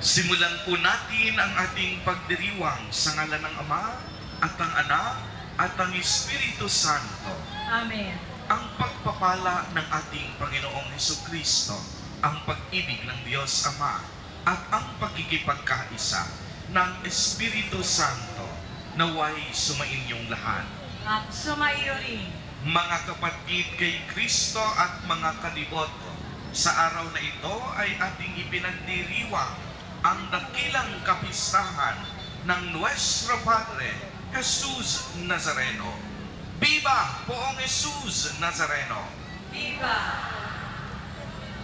Simulan po natin ang ating pagdiriwang sa ngalan ng Ama at ng Anak at ng Espiritu Santo. Amen. Ang pagpapala ng ating Panginoong Hesukristo, ang pag-ibig ng Diyos Ama at ang pagkikipagkaisa ng Espiritu Santo naway sumainyong lahat. At sumaiyo rin. Mga kapatid kay Kristo at mga kadiboto, sa araw na ito ay ating ipinagdiriwang ang dakilang kapistahan ng Nuestro Padre, Jesus Nazareno. Viva Poong Jesus Nazareno! Viva!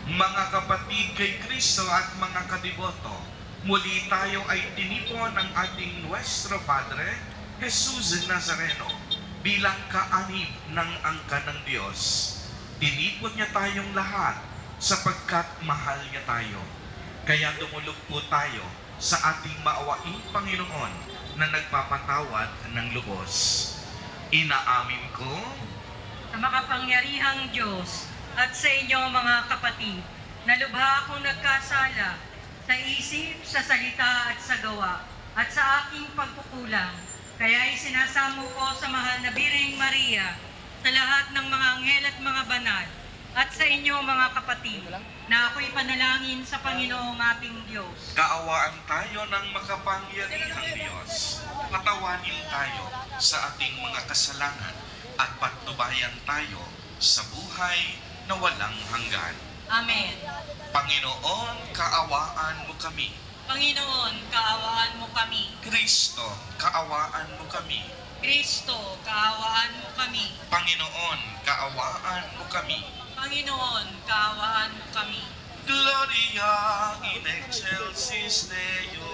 Mga kapatid kay Kristo at mga kadiboto, muli tayo ay tinipon ng ating Nuestro Padre, Jesus Nazareno, bilang kaanib ng angkan ng Diyos. Tinipon niya tayong lahat sapagkat mahal niya tayo. Kaya dumulog po tayo sa ating maawaing Panginoon na nagpapatawad ng lubos. Inaamin ko Sa makapangyarihang Diyos at sa inyo mga kapatid, na lubha akong nagkasala sa isip, sa salita at sa gawa, at sa aking pagkukulang. Kaya isinasamo ko sa mahal na Birheng Maria, sa lahat ng mga anghel at mga banal, at sa inyo mga kapatid, na ako'y panalangin sa Panginoong ating Diyos. kaawaan tayo ng makapangyarihang Diyos. Patawanin tayo sa ating mga kasalanan at patnubayan tayo sa buhay na walang hanggan. Amen. Panginoon, kaawaan mo kami. Panginoon, kaawaan mo kami. Kristo, kaawaan mo kami. Kristo, kaawaan mo kami. Panginoon, kaawaan mo kami. Panginoon, kaawaan mo kami. Gloria in excelsis Deo.